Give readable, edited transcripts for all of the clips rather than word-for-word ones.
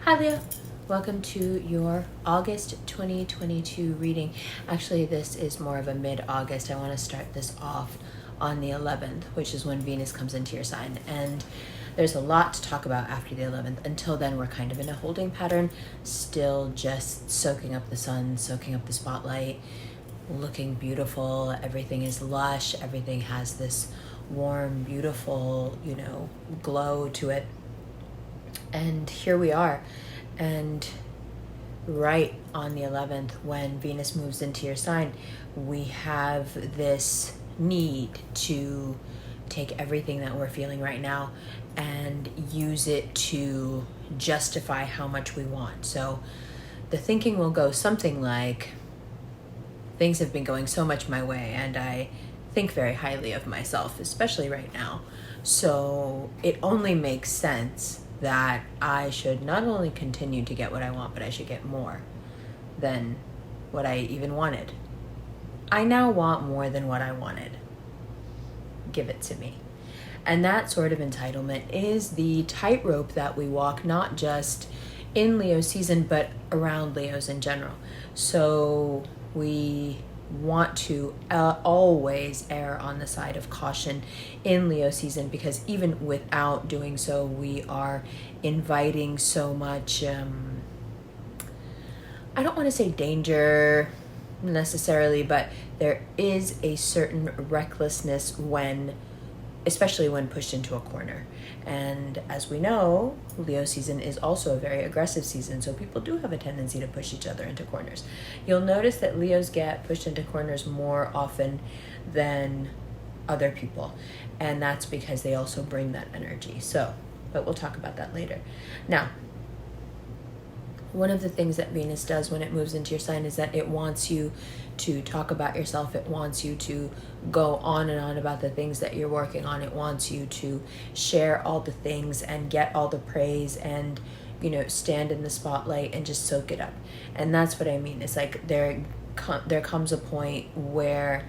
Hi Leo, welcome to your August 2022 reading. Actually, this is more of a mid-August. I want to start this off on the 11th, which is when Venus comes into your sign. And there's a lot to talk about after the 11th. Until then, we're kind of in a holding pattern, still just soaking up the sun, soaking up the spotlight, looking beautiful. Everything is lush. Everything has this warm, beautiful, glow to it. And here we are. And right on the 11th, when Venus moves into your sign, we have this need to take everything that we're feeling right now and use it to justify how much we want. So the thinking will go something like, things have been going so much my way, and I think very highly of myself, especially right now. So it only makes sense that I should not only continue to get what I want, but I should get more than what I even wanted. I now want more than what I wanted. Give it to me. And that sort of entitlement is the tightrope that we walk, not just in Leo season, but around Leos in general. So we want to always err on the side of caution in Leo season, because even without doing so, we are inviting so much, I don't want to say danger necessarily, but there is a certain recklessness especially when pushed into a corner. And as we know, Leo season is also a very aggressive season, so people do have a tendency to push each other into corners. You'll notice that Leos get pushed into corners more often than other people, and that's because they also bring that energy. But we'll talk about that later. Now, one of the things that Venus does when it moves into your sign is that it wants you to talk about yourself. It wants you to go on and on about the things that you're working on. It wants you to share all the things and get all the praise and, stand in the spotlight and just soak it up. And that's what I mean. It's like there comes a point where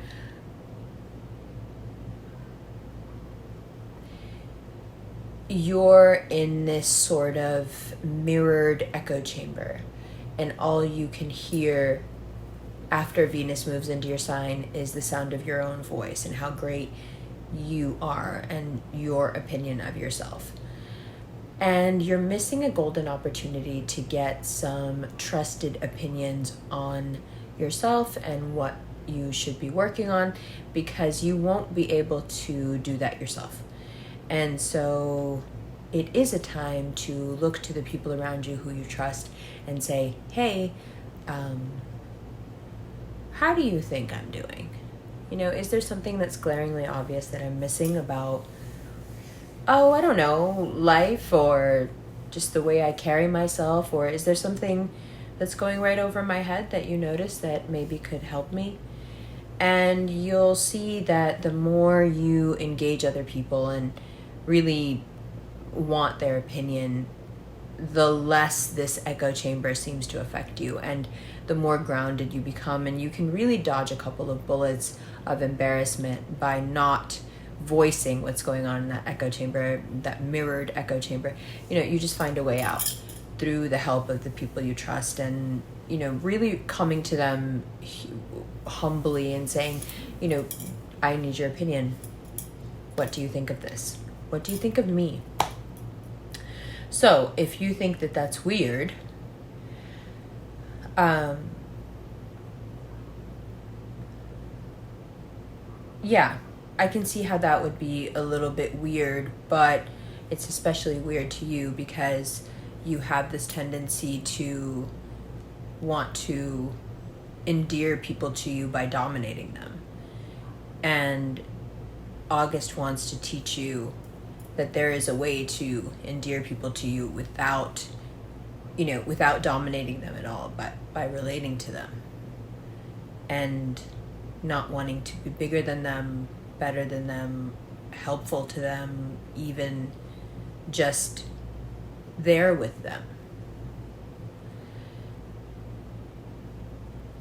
you're in this sort of mirrored echo chamber, and all you can hear after Venus moves into your sign is the sound of your own voice and how great you are and your opinion of yourself. And you're missing a golden opportunity to get some trusted opinions on yourself and what you should be working on, because you won't be able to do that yourself. And so it is a time to look to the people around you who you trust and say, hey, how do you think I'm doing? Is there something that's glaringly obvious that I'm missing about, I don't know, life, or just the way I carry myself? Or is there something that's going right over my head that you notice that maybe could help me? And you'll see that the more you engage other people and really want their opinion, the less this echo chamber seems to affect you, and the more grounded you become, and you can really dodge a couple of bullets of embarrassment by not voicing what's going on in that echo chamber, that mirrored echo chamber. You just find a way out through the help of the people you trust, and really coming to them humbly and saying, I need your opinion. What do you think of this? What do you think of me? So if you think that that's weird, yeah, I can see how that would be a little bit weird, but it's especially weird to you because you have this tendency to want to endear people to you by dominating them. And August wants to teach you that there is a way to endear people to you without dominating them at all, but by relating to them and not wanting to be bigger than them, better than them, helpful to them, even just there with them.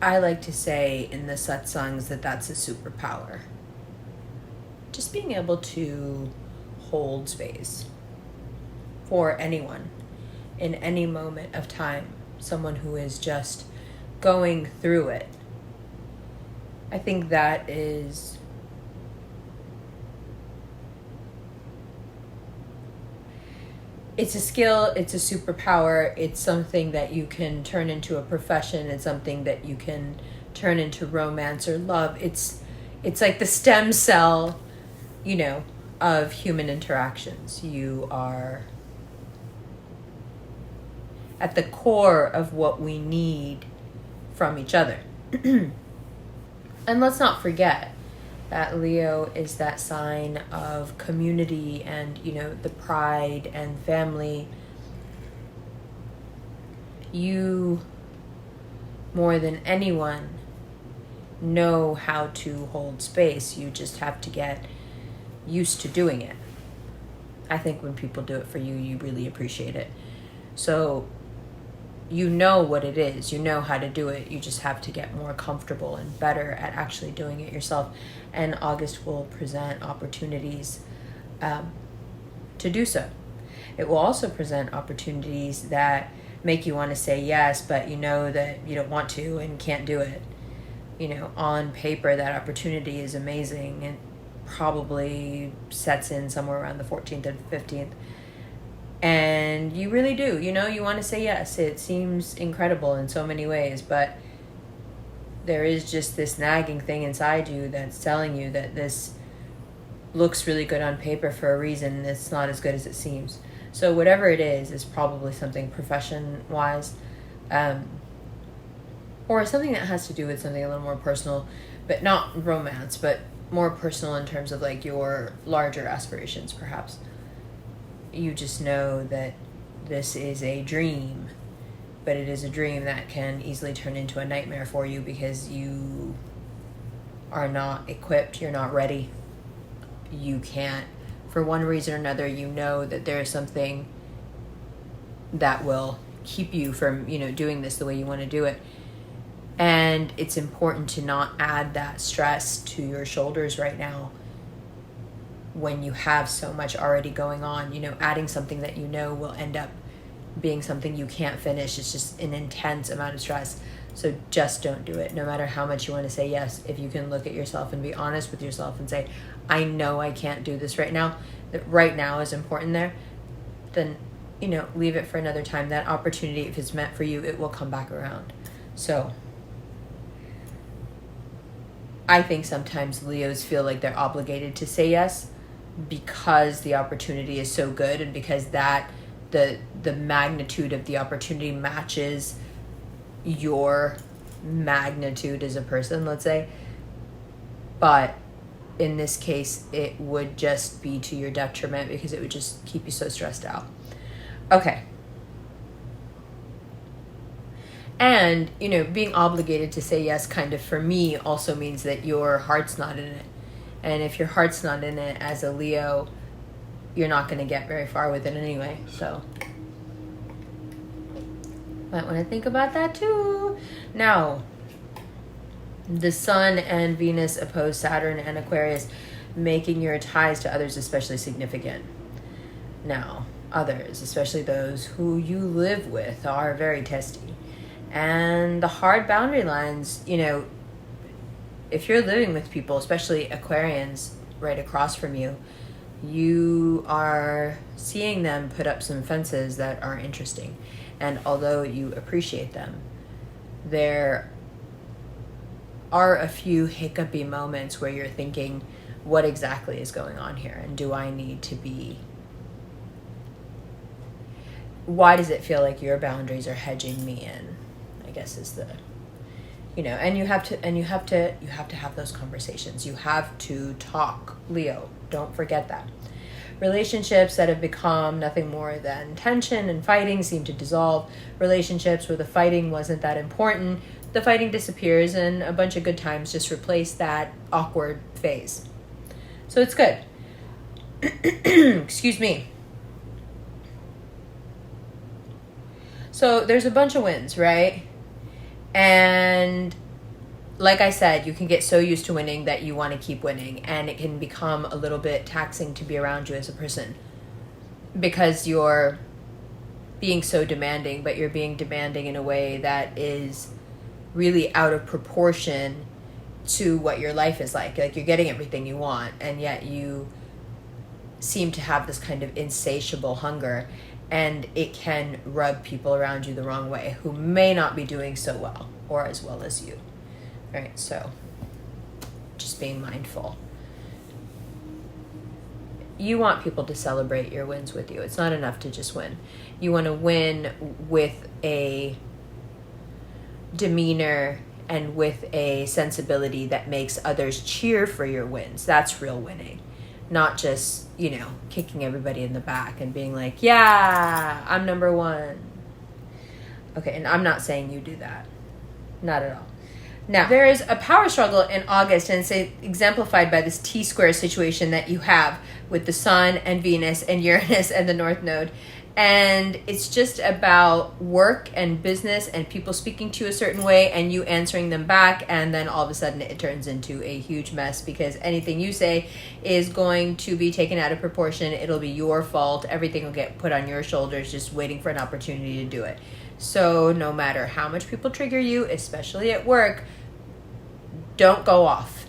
I like to say in the satsangs that that's a superpower. Just being able to hold space for anyone in any moment of time, someone who is just going through it. I think that is it's a skill, it's a superpower, it's something that you can turn into a profession, it's something that you can turn into romance or love. It's like the stem cell, of human interactions. You are at the core of what we need from each other. And let's not forget that Leo is that sign of community and, the pride and family. You, more than anyone, know how to hold space. You just have to get used to doing it. I think when people do it for you, you really appreciate it. So you know what it is. You know how to do it. You just have to get more comfortable and better at actually doing it yourself. And August will present opportunities to do so. It will also present opportunities that make you want to say yes, but you know that you don't want to and can't do it. On paper, that opportunity is amazing and probably sets in somewhere around the 14th and 15th. And you really do, you want to say yes. It seems incredible in so many ways, but there is just this nagging thing inside you that's telling you that this looks really good on paper for a reason. It's not as good as it seems. So whatever it is probably something profession-wise, or something that has to do with something a little more personal, but not romance, but more personal in terms of like your larger aspirations, perhaps. You just know that this is a dream, but it is a dream that can easily turn into a nightmare for you because you are not equipped, you're not ready. You can't, for one reason or another, that there is something that will keep you from, doing this the way you want to do it. And it's important to not add that stress to your shoulders right now when you have so much already going on. Adding something that will end up being something you can't finish. It's just an intense amount of stress. So just don't do it. No matter how much you want to say yes, if you can look at yourself and be honest with yourself and say, I know I can't do this right now, that right now is important there, then, leave it for another time. That opportunity, if it's meant for you, it will come back around. So I think sometimes Leos feel like they're obligated to say yes because the opportunity is so good and because that the magnitude of the opportunity matches your magnitude as a person, let's say. But in this case, it would just be to your detriment because it would just keep you so stressed out. Okay. And, being obligated to say yes kind of for me also means that your heart's not in it. And if your heart's not in it as a Leo, you're not going to get very far with it anyway. So might want to think about that too. Now, the Sun and Venus oppose Saturn and Aquarius, making your ties to others especially significant. Now, others, especially those who you live with, are very testy. And the hard boundary lines, if you're living with people, especially Aquarians right across from you, you are seeing them put up some fences that are interesting. And although you appreciate them, there are a few hiccupy moments where you're thinking, what exactly is going on here? And do I need to be... Why does it feel like your boundaries are hedging me in? I guess is the... and you have to have those conversations. You have to talk, Leo. Don't forget that. Relationships that have become nothing more than tension and fighting seem to dissolve. Relationships where the fighting wasn't that important, the fighting disappears and a bunch of good times just replace that awkward phase. So it's good. Excuse me. So there's a bunch of wins, right? And like I said, you can get so used to winning that you want to keep winning, and it can become a little bit taxing to be around you as a person because you're being so demanding, but you're being demanding in a way that is really out of proportion to what your life is like. Like, you're getting everything you want, and yet you seem to have this kind of insatiable hunger, and it can rub people around you the wrong way who may not be doing so well or as well as you. All right, so just being mindful. You want people to celebrate your wins with you. It's not enough to just win. You want to win with a demeanor and with a sensibility that makes others cheer for your wins. That's real winning. Not just, kicking everybody in the back and being like, yeah, I'm number one. Okay, and I'm not saying you do that. Not at all. Now, there is a power struggle in August, and it's exemplified by this T-square situation that you have with the Sun and Venus and Uranus and the North Node. And it's just about work and business and people speaking to you a certain way and you answering them back, and then all of a sudden it turns into a huge mess because anything you say is going to be taken out of proportion. It'll be your fault. Everything will get put on your shoulders, just waiting for an opportunity to do it. So no matter how much people trigger you, especially at work, don't go off.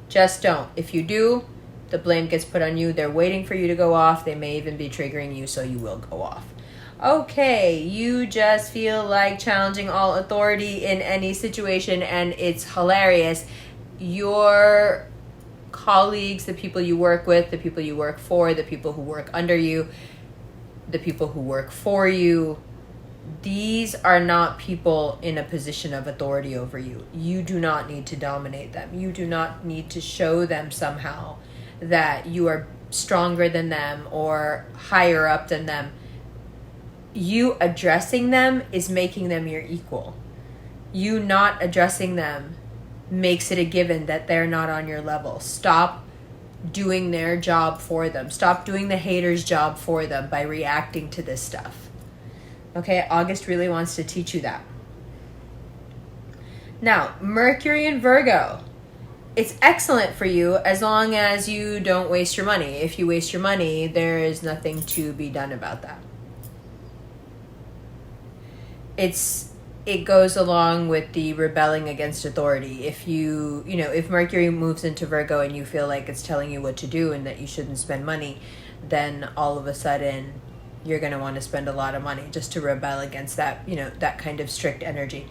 Just don't. If you do, the blame gets put on you. They're waiting for you to go off. They may even be triggering you, so you will go off. Okay, you just feel like challenging all authority in any situation, and it's hilarious. Your colleagues, the people you work with, the people you work for, the people who work under you, the people who work for you, these are not people in a position of authority over you. You do not need to dominate them. You do not need to show them somehow that you are stronger than them or higher up than them. You addressing them is making them your equal. You not addressing them makes it a given that they're not on your level. Stop doing their job for them. Stop doing the hater's job for them by reacting to this stuff. Okay, August really wants to teach you that. Now, Mercury in Virgo. It's excellent for you as long as you don't waste your money. If you waste your money, there is nothing to be done about that. It goes along with the rebelling against authority. If if Mercury moves into Virgo and you feel like it's telling you what to do and that you shouldn't spend money, then all of a sudden you're going to want to spend a lot of money just to rebel against that, that kind of strict energy.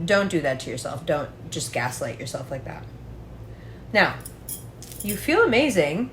Don't do that to yourself. Don't just gaslight yourself like that. Now, you feel amazing,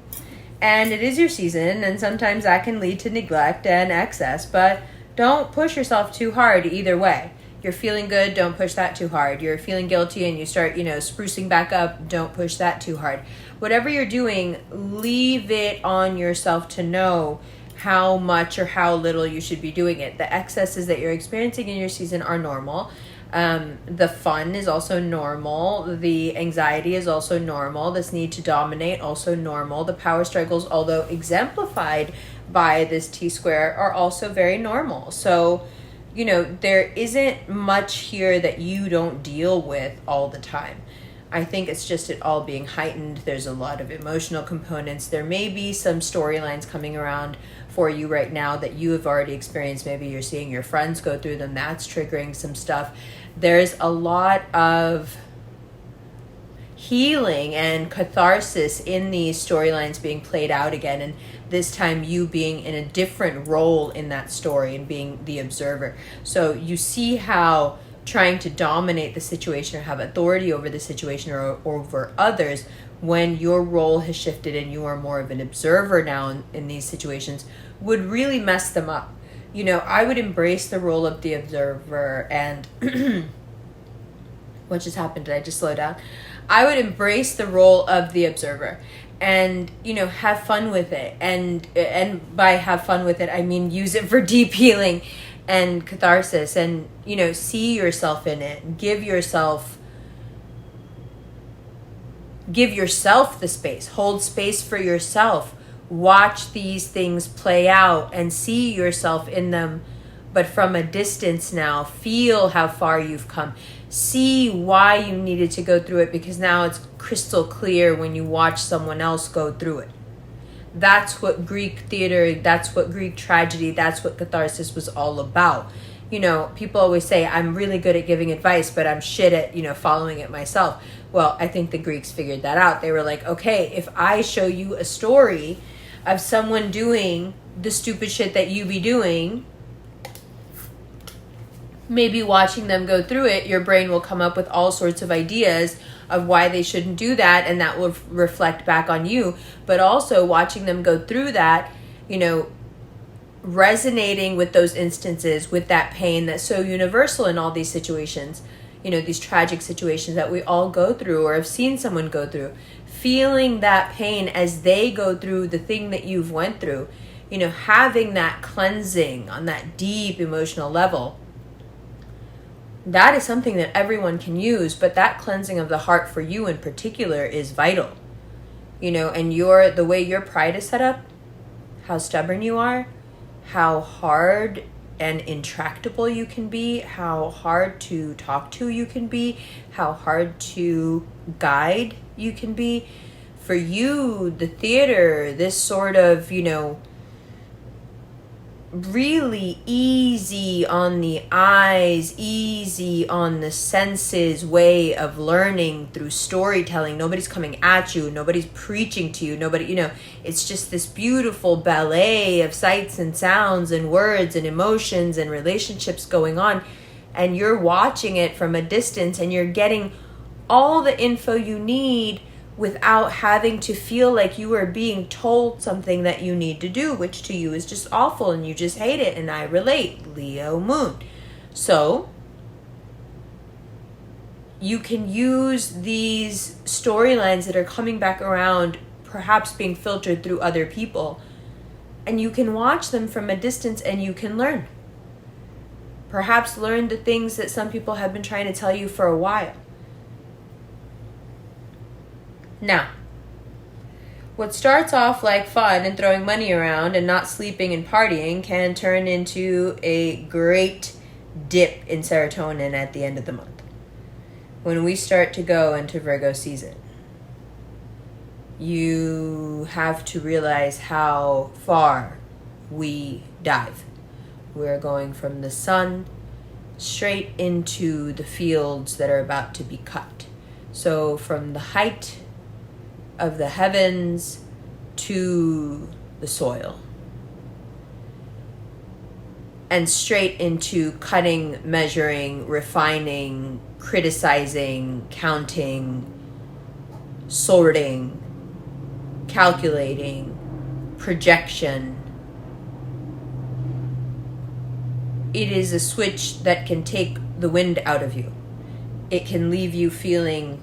and it is your season, and sometimes that can lead to neglect and excess, but don't push yourself too hard either way. You're feeling good, don't push that too hard. You're feeling guilty and you start, sprucing back up, don't push that too hard. Whatever you're doing, leave it on yourself to know how much or how little you should be doing it. The excesses that you're experiencing in your season are normal. The fun is also normal. The anxiety is also normal. This need to dominate, also normal. The power struggles, although exemplified by this T-square, are also very normal. So, there isn't much here that you don't deal with all the time. I think it's just it all being heightened. There's a lot of emotional components. There may be some storylines coming around for you right now that you have already experienced. Maybe you're seeing your friends go through them. That's triggering some stuff. There's a lot of healing and catharsis in these storylines being played out again, and this time you being in a different role in that story and being the observer. So you see how trying to dominate the situation or have authority over the situation or over others, when your role has shifted and you are more of an observer now in these situations, would really mess them up. I would embrace the role of the observer, and what just happened? Did I just slow down? I would embrace the role of the observer and, have fun with it. And by have fun with it, I mean use it for deep healing and catharsis, and, see yourself in it. Give yourself the space. Hold space for yourself. Watch these things play out and see yourself in them, but from a distance now. Feel how far you've come. See why you needed to go through it, because now it's crystal clear when you watch someone else go through it. That's what Greek theater, that's what Greek tragedy, that's what catharsis was all about. You know, people always say, I'm really good at giving advice, but I'm shit at, you know, following it myself. Well, I think the Greeks figured that out. They were like, okay, if I show you a story of someone doing the stupid shit that you be doing, maybe watching them go through it, your brain will come up with all sorts of ideas of why they shouldn't do that, and that will reflect back on you. But also watching them go through that, you know, resonating with those instances, with that pain that's so universal in all these situations, you know, these tragic situations that we all go through or have seen someone go through, feeling that pain as they go through the thing that you've went through, you know, having that cleansing on that deep emotional level. That is something that everyone can use, but that cleansing of the heart for you in particular is vital. You know, and the way your pride is set up, how stubborn you are, how hard and intractable you can be, how hard to talk to you can be, how hard to guide you can be. For you, the theater, this sort of, you know, really easy on the eyes, easy on the senses way of learning through storytelling. Nobody's coming at you, nobody's preaching to you, nobody, you know, it's just this beautiful ballet of sights and sounds and words and emotions and relationships going on, and you're watching it from a distance and you're getting all the info you need without having to feel like you are being told something that you need to do, which to you is just awful and you just hate it. And I relate, Leo moon. So you can use these storylines that are coming back around, perhaps being filtered through other people, and you can watch them from a distance and you can learn. Perhaps learn the things that some people have been trying to tell you for a while. Now, what starts off like fun and throwing money around and not sleeping and partying can turn into a great dip in serotonin at the end of the month. When we start to go into Virgo season, you have to realize how far we dive. We're going from the sun straight into the fields that are about to be cut. So from the height of the heavens to the soil, and straight into cutting, measuring, refining, criticizing, counting, sorting, calculating, projection. It is a switch that can take the wind out of you. It can leave you feeling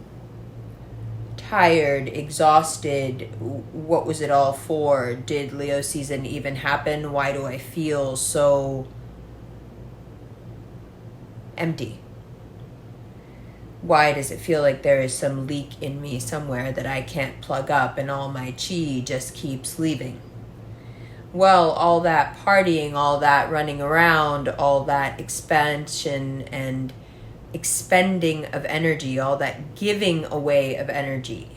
tired, exhausted. What was it all for? Did Leo season even happen? Why do I feel so empty? Why does it feel like there is some leak in me somewhere that I can't plug up and all my chi just keeps leaving? Well, all that partying, all that running around, all that expansion and expending of energy, all that giving away of energy,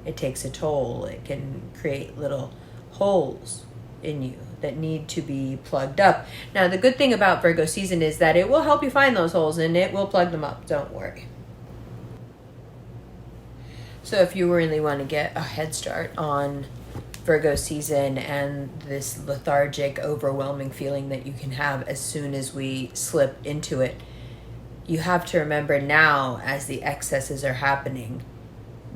it takes a toll. It can create little holes in you that need to be plugged up. Now, the good thing about Virgo season is that it will help you find those holes and it will plug them up. Don't worry. So if you really want to get a head start on Virgo season and this lethargic, overwhelming feeling that you can have as soon as we slip into it, you have to remember now, as the excesses are happening,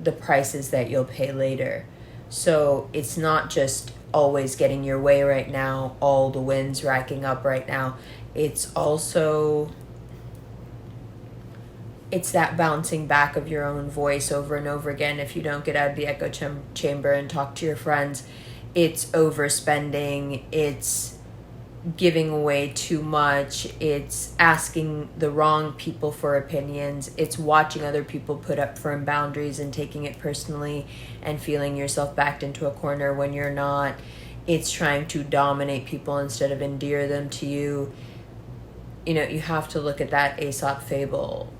the prices that you'll pay later. So it's not just always getting your way right now, all the wins racking up right now. It's also, it's that bouncing back of your own voice over and over again. If you don't get out of the echo chamber and talk to your friends, it's overspending, it's giving away too much, it's asking the wrong people for opinions, it's watching other people put up firm boundaries and taking it personally and feeling yourself backed into a corner when you're not. It's trying to dominate people instead of endear them to you. You know, you have to look at that Aesop fable,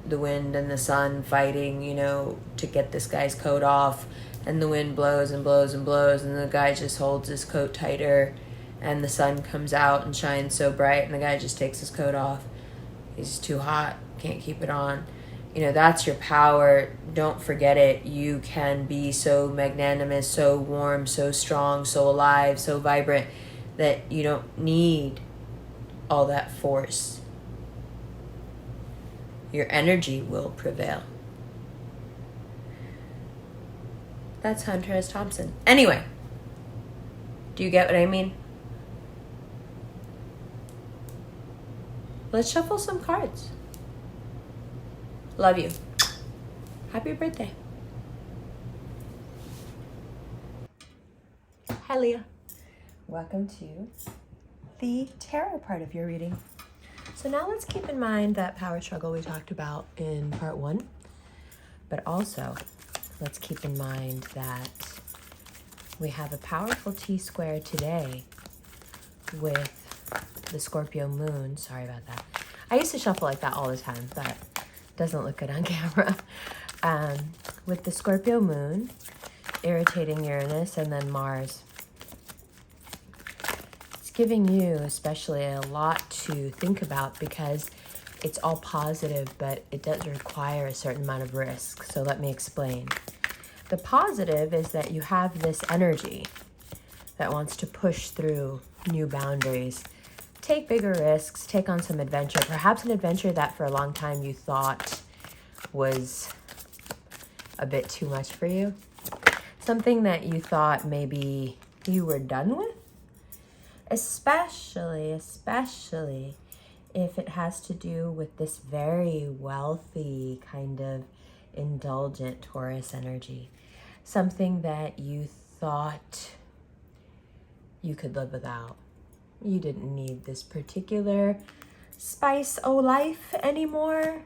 the wind and the sun fighting, you know, to get this guy's coat off. and the wind blows and blows and blows, and the guy just holds his coat tighter, and the sun comes out and shines so bright, and the guy just takes his coat off. He's too hot, can't keep it on. You know, that's your power. Don't forget it. You can be so magnanimous, so warm, so strong, so alive, so vibrant that you don't need all that force. Your energy will prevail. That's Hunter S. Thompson. Anyway, do you get what I mean? Let's shuffle some cards. Love you. Happy birthday. Hi, Leah. Welcome to the tarot part of your reading. So now let's keep in mind that power struggle we talked about in part 1, but also let's keep in mind that we have a powerful T-square today with the Scorpio moon. Sorry about that. I used to shuffle like that all the time, but it doesn't look good on camera. With the Scorpio moon, irritating Uranus, and then Mars. It's giving you especially a lot to think about because it's all positive, but it does require a certain amount of risk. So let me explain. The positive is that you have this energy that wants to push through new boundaries, take bigger risks, take on some adventure, perhaps an adventure that for a long time you thought was a bit too much for you. Something that you thought maybe you were done with, especially if it has to do with this very wealthy kind of indulgent Taurus energy. Something that you thought you could live without. You didn't need this particular spice o' life anymore.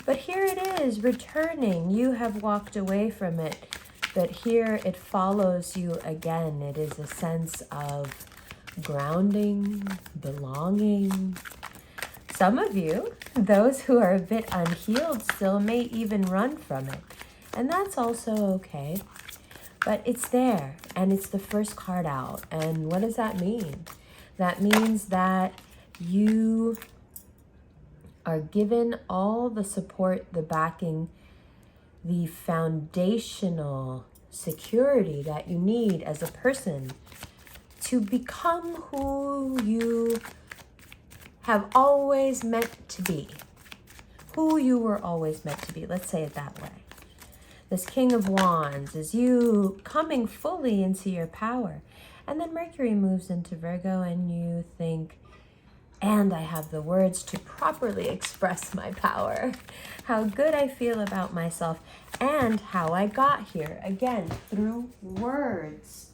But here it is, returning. You have walked away from it, but here it follows you again. It is a sense of grounding, belonging. Some of you, those who are a bit unhealed still, may even run from it. And that's also okay. But it's there, and it's the first card out. And what does that mean? That means that you are given all the support, the backing, the foundational security that you need as a person to become who you have always meant to be. Who you were always meant to be. Let's say it that way. This King of Wands is you coming fully into your power. And then Mercury moves into Virgo and you think, and I have the words to properly express my power. How good I feel about myself and how I got here. Again, through words.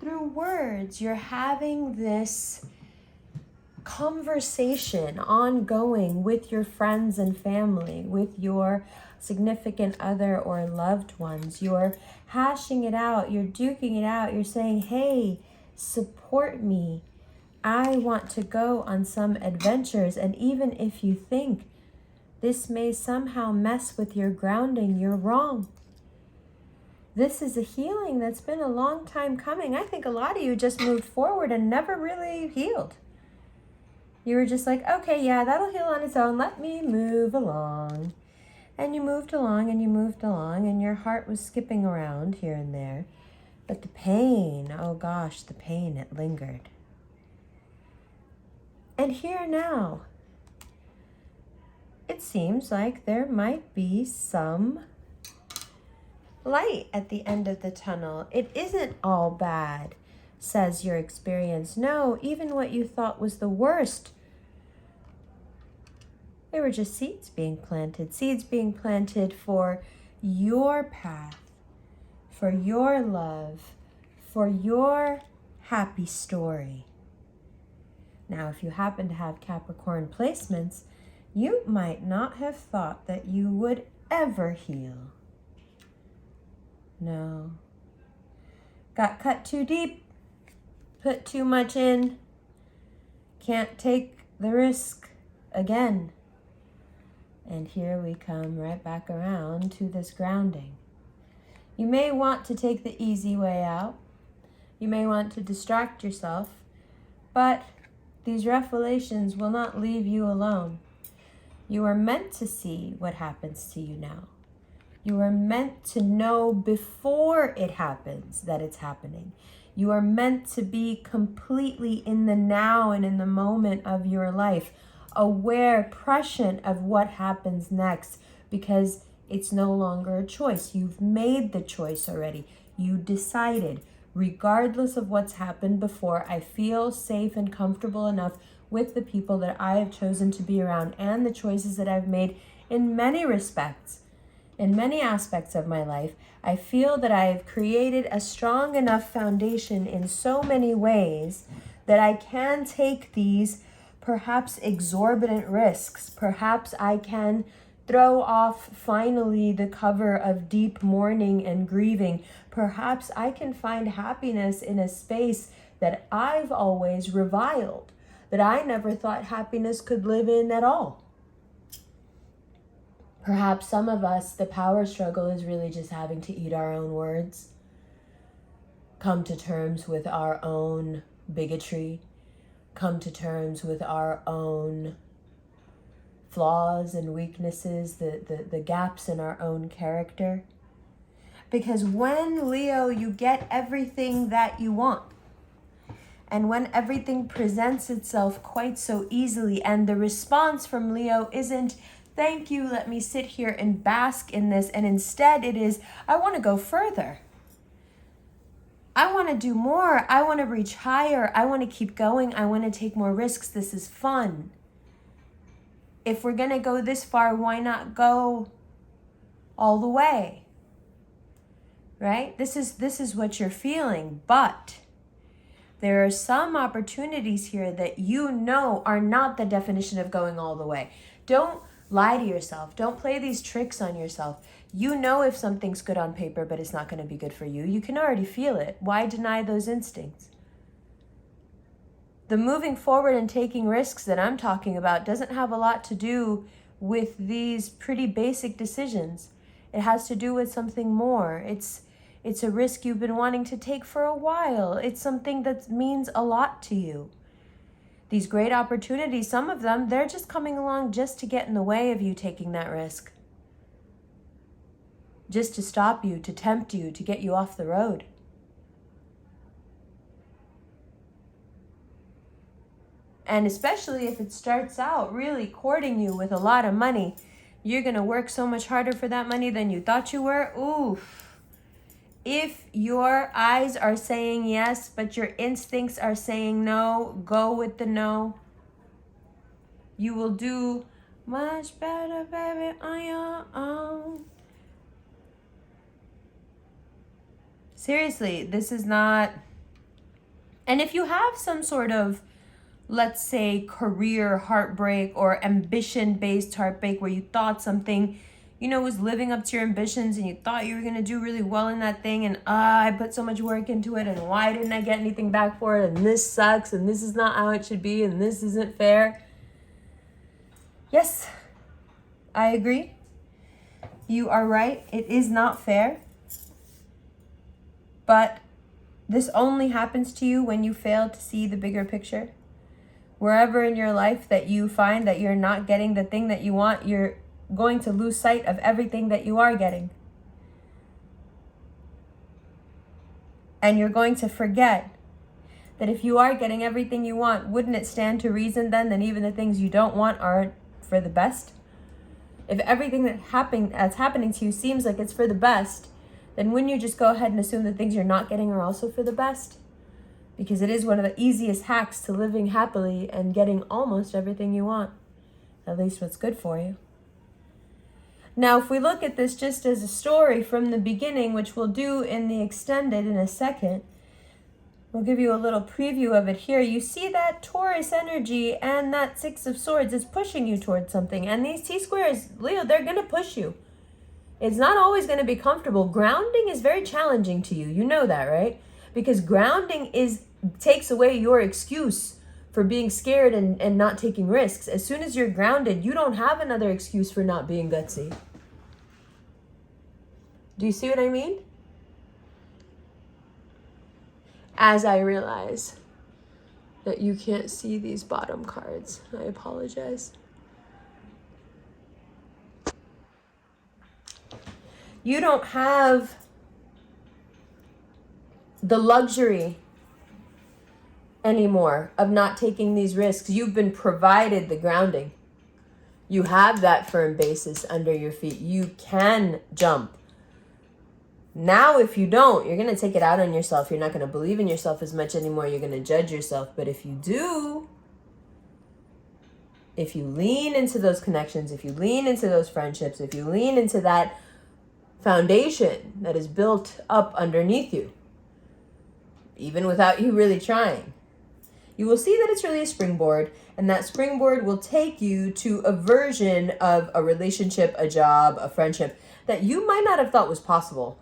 Through words, you're having this conversation ongoing with your friends and family, with your significant other or loved ones. You're hashing it out, you're duking it out, you're saying, hey, support me. I want to go on some adventures, and even if you think this may somehow mess with your grounding, you're wrong. This is a healing that's been a long time coming. I think a lot of you just moved forward and never really healed. You were just like, okay, yeah, that'll heal on its own. Let me move along. And you moved along and you moved along, and your heart was skipping around here and there. But the pain, oh gosh, the pain, it lingered. And here now, it seems like there might be some light at the end of the tunnel. It isn't all bad, says your experience. No, even what you thought was the worst, they were just seeds being planted for your path, for your love, for your happy story. Now, if you happen to have Capricorn placements, you might not have thought that you would ever heal. No. Got cut too deep, put too much in, can't take the risk again. And here we come right back around to this grounding. You may want to take the easy way out. You may want to distract yourself, but these revelations will not leave you alone. You are meant to see what happens to you now. You are meant to know before it happens that it's happening. You are meant to be completely in the now and in the moment of your life, aware, prescient of what happens next, because it's no longer a choice. You've made the choice already. You decided, regardless of what's happened before, I feel safe and comfortable enough with the people that I have chosen to be around and the choices that I've made in many respects. In many aspects of my life, I feel that I've created a strong enough foundation in so many ways that I can take these perhaps exorbitant risks. Perhaps I can throw off finally the cover of deep mourning and grieving. Perhaps I can find happiness in a space that I've always reviled, that I never thought happiness could live in at all. Perhaps some of us, the power struggle is really just having to eat our own words, come to terms with our own bigotry, come to terms with our own flaws and weaknesses, the gaps in our own character. Because when, Leo, you get everything that you want, and when everything presents itself quite so easily, and the response from Leo isn't, thank you, let me sit here and bask in this, and instead it is, I want to go further. I want to do more. I want to reach higher. I want to keep going. I want to take more risks. This is fun. If we're going to go this far, why not go all the way? Right? This is what you're feeling, but there are some opportunities here that you know are not the definition of going all the way. Don't lie to yourself. Don't play these tricks on yourself. You know if something's good on paper, but it's not going to be good for you. You can already feel it. Why deny those instincts? The moving forward and taking risks that I'm talking about doesn't have a lot to do with these pretty basic decisions. It has to do with something more. It's a risk you've been wanting to take for a while. It's something that means a lot to you. These great opportunities, some of them, they're just coming along just to get in the way of you taking that risk. Just to stop you, to tempt you, to get you off the road. And especially if it starts out really courting you with a lot of money, you're going to work so much harder for that money than you thought you were. Oof. If your eyes are saying yes, but your instincts are saying no, go with the no. You will do much better, baby, on your own. Seriously, this is not... And if you have some sort of, let's say, career heartbreak or ambition-based heartbreak where you thought something, was living up to your ambitions and you thought you were going to do really well in that thing, and I put so much work into it, and why didn't I get anything back for it, and this sucks, and this is not how it should be, and this isn't fair. Yes, I agree. You are right. It is not fair. But this only happens to you when you fail to see the bigger picture. Wherever in your life that you find that you're not getting the thing that you want, you're going to lose sight of everything that you are getting. And you're going to forget that if you are getting everything you want, wouldn't it stand to reason then that even the things you don't want aren't for the best? If everything that's happening to you seems like it's for the best, then wouldn't you just go ahead and assume the things you're not getting are also for the best? Because it is one of the easiest hacks to living happily and getting almost everything you want. At least what's good for you. Now, if we look at this just as a story from the beginning, which we'll do in the extended in a second, we'll give you a little preview of it here. You see that Taurus energy and that Six of Swords is pushing you towards something. And these T-squares, Leo, they're going to push you. It's not always going to be comfortable. Grounding is very challenging to you. You know that, right? Because grounding takes away your excuse for being scared and not taking risks. As soon as you're grounded, you don't have another excuse for not being gutsy. Do you see what I mean? as I realize that you can't see these bottom cards. I apologize. You don't have the luxury anymore of not taking these risks. You've been provided the grounding. You have that firm basis under your feet. You can jump. Now, if you don't, you're going to take it out on yourself. You're not going to believe in yourself as much anymore. You're going to judge yourself. But if you do, if you lean into those connections, if you lean into those friendships, if you lean into that foundation that is built up underneath you, even without you really trying, you will see that it's really a springboard, and that springboard will take you to a version of a relationship, a job, a friendship that you might not have thought was possible.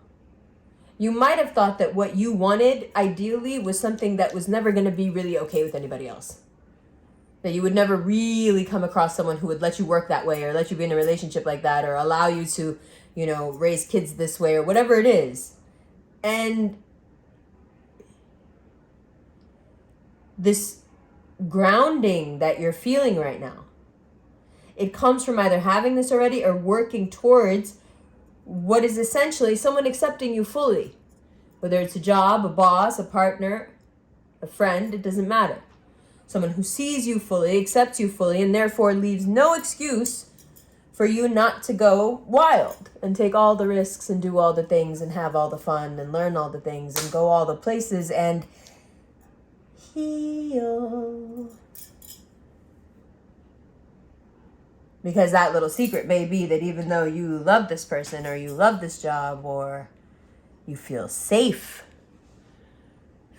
You might have thought that what you wanted ideally was something that was never going to be really okay with anybody else. That you would never really come across someone who would let you work that way, or let you be in a relationship like that, or allow you to, raise kids this way, or whatever it is. And this grounding that you're feeling right now, it comes from either having this already or working towards what is essentially someone accepting you fully. Whether it's a job, a boss, a partner, a friend, it doesn't matter. Someone who sees you fully, accepts you fully, and therefore leaves no excuse for you not to go wild and take all the risks and do all the things and have all the fun and learn all the things and go all the places and heal. Because that little secret may be that even though you love this person, or you love this job, or you feel safe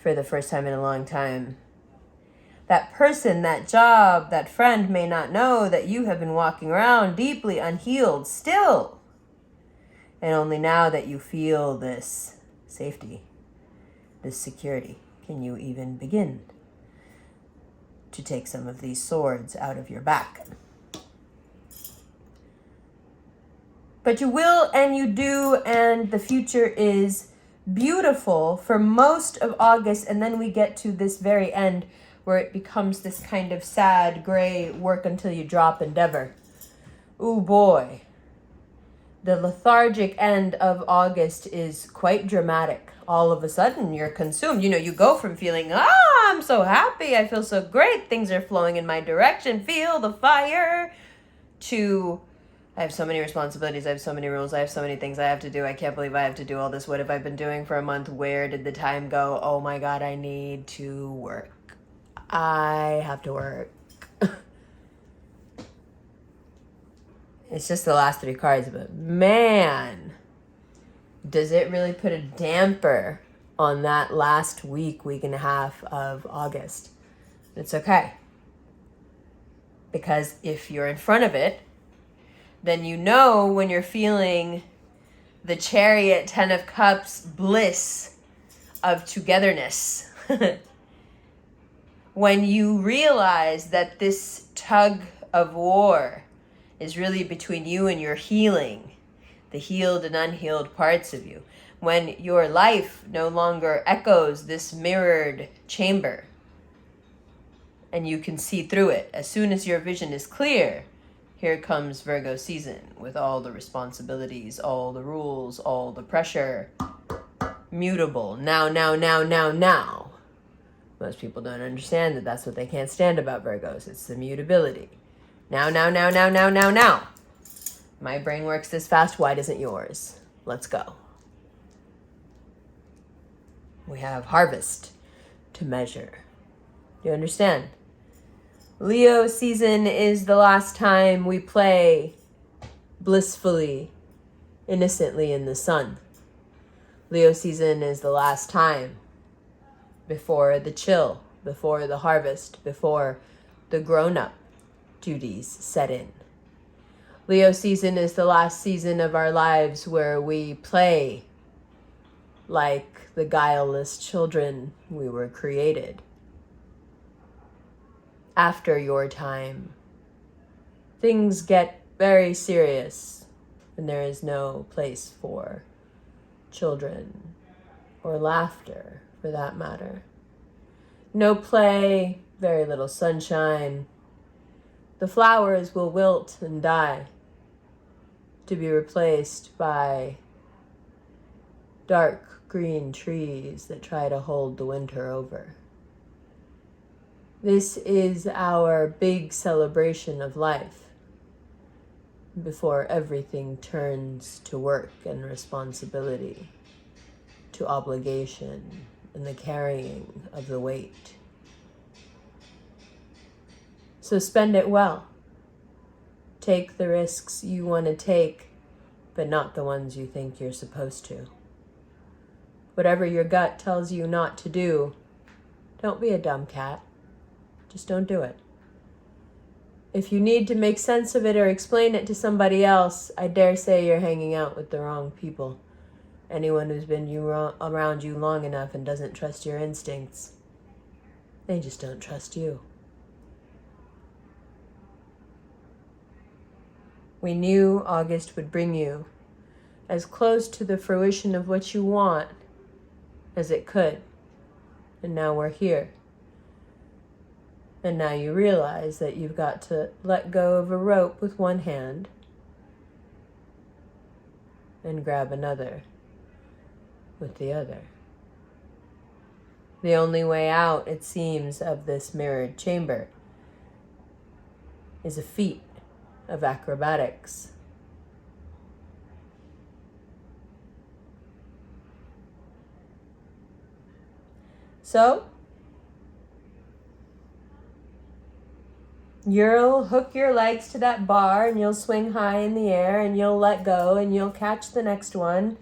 for the first time in a long time, that person, that job, that friend may not know that you have been walking around deeply unhealed still. And only now that you feel this safety, this security, can you even begin to take some of these swords out of your back. But you will, and you do, and the future is beautiful for most of August, and then we get to this very end where it becomes this kind of sad, gray, work until you drop endeavor. Ooh boy. The lethargic end of August is quite dramatic. All of a sudden, you're consumed. You go from feeling, I'm so happy, I feel so great, things are flowing in my direction, feel the fire, to, I have so many responsibilities, I have so many rules, I have so many things I have to do, I can't believe I have to do all this, what have I been doing for a month, where did the time go, oh my God, I need to work. I have to work. It's just the last three cards, but man, does it really put a damper on that last week and a half of August. It's okay. Because if you're in front of it, then you know when you're feeling the Chariot, 10 of Cups bliss of togetherness. When you realize that this tug of war is really between you and your healing, the healed and unhealed parts of you. When your life no longer echoes this mirrored chamber and you can see through it. As soon as your vision is clear, here comes Virgo season with all the responsibilities, all the rules, all the pressure. Mutable. Now. Most people don't understand that that's what they can't stand about Virgos. It's the mutability. Now. My brain works this fast. Why doesn't yours? Let's go. We have harvest to measure. Do you understand? Leo season is the last time we play blissfully, innocently in the sun. Leo season is the last time before the chill, before the harvest, before the grown-up duties set in. Leo season is the last season of our lives where we play like the guileless children we were created. After your time, things get very serious and there is no place for children or laughter for that matter. No play, very little sunshine. The flowers will wilt and die, to be replaced by dark green trees that try to hold the winter over. This is our big celebration of life before everything turns to work and responsibility, to obligation and the carrying of the weight. So spend it well. Take the risks you want to take, but not the ones you think you're supposed to. Whatever your gut tells you not to do, don't be a dumb cat. Just don't do it. If you need to make sense of it or explain it to somebody else, I dare say you're hanging out with the wrong people. Anyone who's been around you long enough and doesn't trust your instincts, they just don't trust you. We knew August would bring you as close to the fruition of what you want as it could. And now we're here. And now you realize that you've got to let go of a rope with one hand and grab another with the other. The only way out, it seems, of this mirrored chamber is a feat of acrobatics. So, you'll hook your legs to that bar and you'll swing high in the air and you'll let go and you'll catch the next one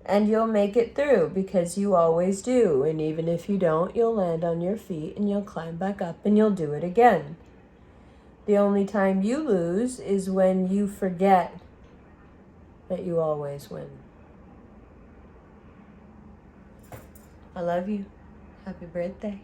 and you'll make it through because you always do. And even if you don't, you'll land on your feet and you'll climb back up and you'll do it again. The only time you lose is when you forget that you always win. I love you. Happy birthday.